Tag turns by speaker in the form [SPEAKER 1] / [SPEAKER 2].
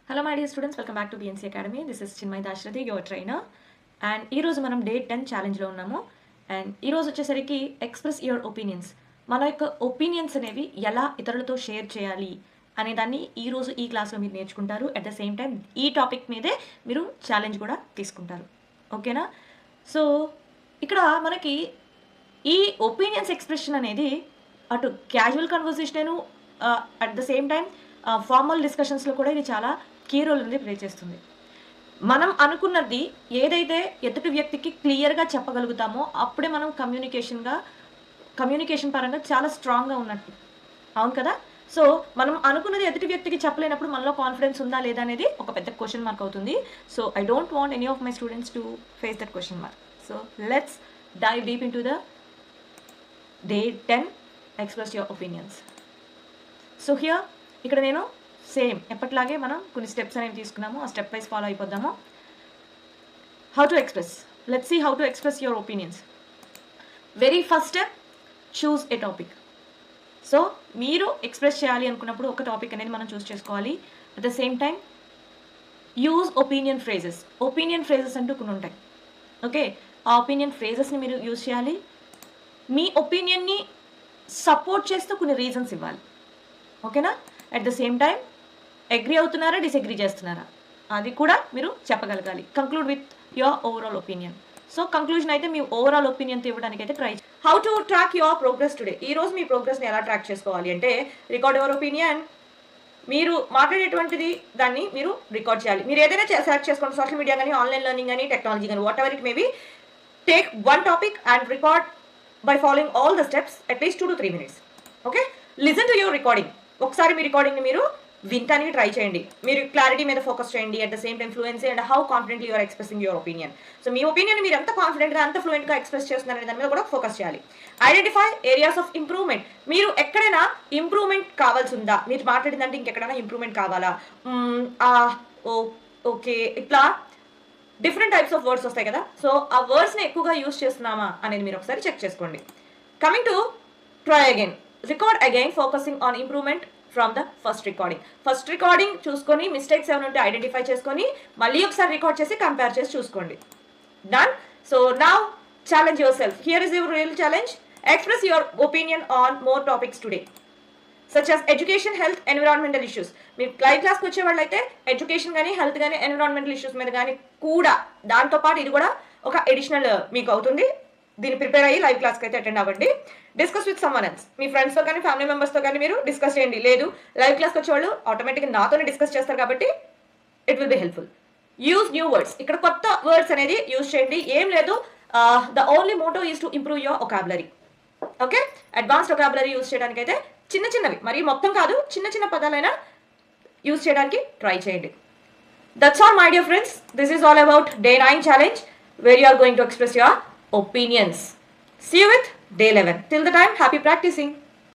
[SPEAKER 1] Hello my dear students, welcome back to BNC Academy. This is Chinmay Dashrathi, your trainer. And ఈ రోజు మనం day 10 ఛాలెంజ్లో ఉన్నాము. And ఈరోజు వచ్చేసరికి ఎక్స్ప్రెస్ యువర్ ఒపీనియన్స్, మన యొక్క ఒపీనియన్స్ అనేవి ఎలా ఇతరులతో షేర్ చేయాలి అనే దాన్ని ఈరోజు ఈ క్లాస్లో మీరు నేర్చుకుంటారు. అట్ ద సేమ్ టైం ఈ టాపిక్ మీదే మీరు ఛాలెంజ్ కూడా తీసుకుంటారు. ఓకేనా? సో ఇక్కడ మనకి ఈ ఒపీనియన్స్ ఎక్స్ప్రెషన్ అనేది అటు casual conversation at the same time formal డిస్కషన్స్లో కూడా ఇది చాలా కీ రోల్ అనేది ప్లే చేస్తుంది. మనం అనుకున్నది ఏదైతే ఎదుటి వ్యక్తికి క్లియర్గా చెప్పగలుగుతామో అప్పుడే మనం కమ్యూనికేషన్ పరంగా చాలా స్ట్రాంగ్గా ఉన్నట్టు. అవును కదా? సో మనం అనుకున్నది ఎదుటి వ్యక్తికి చెప్పలేనప్పుడు మనలో కాన్ఫిడెన్స్ ఉందా లేదా అనేది ఒక పెద్ద క్వశ్చన్ మార్క్ అవుతుంది. So I don't want any of my students to face that question mark. So let's dive deep in to the day 10 express your opinions. So here ఇక్కడ నేను సేమ్ ఎప్పట్లాగే మనం కొన్ని స్టెప్స్ అనేవి తీసుకున్నాము. ఆ స్టెప్ వైజ్ ఫాలో అయిపోద్దాము. How to express, let's see how to express your opinions. Very first step, choose a topic. So మీరు ఎక్స్ప్రెస్ చేయాలి అనుకున్నప్పుడు ఒక టాపిక్ అనేది మనం చూస్ చేసుకోవాలి. At the same time use opinion phrases. Opinion phrases అంటూ కొన్ని ఉంటాయి. ఓకే, ఆ ఒపీనియన్ ఫ్రేజెస్ని మీరు యూజ్ చేయాలి. మీ ఒపీనియన్ని సపోర్ట్ చేస్తూ కొన్ని రీజన్స్ ఇవ్వాలి. ఓకేనా? At the same time agree అవుతున్నారా, డిసగ్రీ చేస్తున్నారా అది కూడా మీరు చెప్పగలగాలి. Conclude with your overall opinion. So conclusion అయితే మీ ఓవరాల్ ఒపీనియన్ ఇవ్వడానికి అయితే try. How to track your progress today. ఈ రోజు మీ ప్రోగ్రెస్ని ఎలా ట్రాక్ చేసుకోవాలి అంటే, రికార్డ్ యువర్ ఒపీనియన్. మీరు మాట్లాడేటువంటిది దాన్ని మీరు రికార్డ్ చేయాలి. మీరు ఏదైనా సెలెక్ట్ చేసుకోండి, సోషల్ మీడియా కానీ, ఆన్లైన్ లెర్నింగ్ కానీ, టెక్నాలజీ కానీ, what ever it may be. Take one topic and record by following all the steps at least 2 to 3 minutes. Okay, listen to your recording. ఒకసారి మీ రికార్డింగ్ని మీరు వింటానికి ట్రై చేయండి. మీరు క్లారిటీ మీద focus చేయండి. At the same time fluency and how confidently you're expressing your opinion. So మీ opinion మీరు ఎంత కాన్ఫిడెంట్గా, ఎంత ఫ్లూయెంట్గా ఎక్స్ప్రెస్ చేస్తున్నారనే దాని మీద కూడా ఫోకస్ చేయాలి. Identify areas of improvement. మీరు ఎక్కడైనా ఇంప్రూవ్మెంట్ కావాల్సి ఉందా, మీరు మాట్లాడిందంటే ఇంకెక్కడైనా ఇంప్రూవ్మెంట్ కావాలా, ఓకే, ఇట్లా డిఫరెంట్ టైప్స్ ఆఫ్ వర్డ్స్ వస్తాయి కదా. సో ఆ వర్డ్స్ని ఎక్కువగా యూజ్ చేస్తున్నామా అనేది మీరు ఒకసారి చెక్ చేసుకోండి. Coming to try again, record again, focusing on improvement from the first recording. First recording చూసుకొని మిస్టేక్స్ ఏమైనా ఉంటే ఐడెంటిఫై చేసుకొని మళ్ళీ ఒకసారి రికార్డ్ చేసి కంపేర్ చేసి చూసుకోండి. Done. So now challenge your self. Here is your real challenge. Express your opinion on more topics today, such as education, health, environmental issues. మీరు లైవ్ క్లాస్కి వచ్చే వాళ్ళు అయితే ఎడ్యుకేషన్ కానీ, హెల్త్ కానీ, ఎన్విరాన్మెంటల్ ఇష్యూస్ మీద కానీ కూడా, దాంతోపాటు ఇది కూడా ఒక ఎడిషనల్ మీకు అవుతుంది. దీన్ని ప్రిపేర్ అయ్యి లైవ్ క్లాస్కి అయితే అటెండ్ అవ్వండి. Discuss with someone else. మీ ఫ్రెండ్స్తో కానీ, ఫ్యామిలీ మెంబర్స్తో కానీ మీరు డిస్కస్ చేయండి. లేదు, లైవ్ క్లాస్కి వచ్చేవాళ్ళు ఆటోమేటిక్గా నాతోనే డిస్కస్ చేస్తారు కాబట్టి it will be helpful. Use new words. ఇక్కడ కొత్త వర్డ్స్ అనేది యూజ్ చేయండి. ఏం లేదు, the only motto is to improve your vocabulary. Okay, advanced vocabulary use చేయడానికి అయితే చిన్న చిన్నవి, మరి మొత్తం కాదు, చిన్న చిన్న పదాలైనా యూజ్ చేయడానికి ట్రై చేయండి. That's all my dear friends. This is all about day 9 challenge where you are going to express your opinions. See you with day 11. Till the time, happy practicing.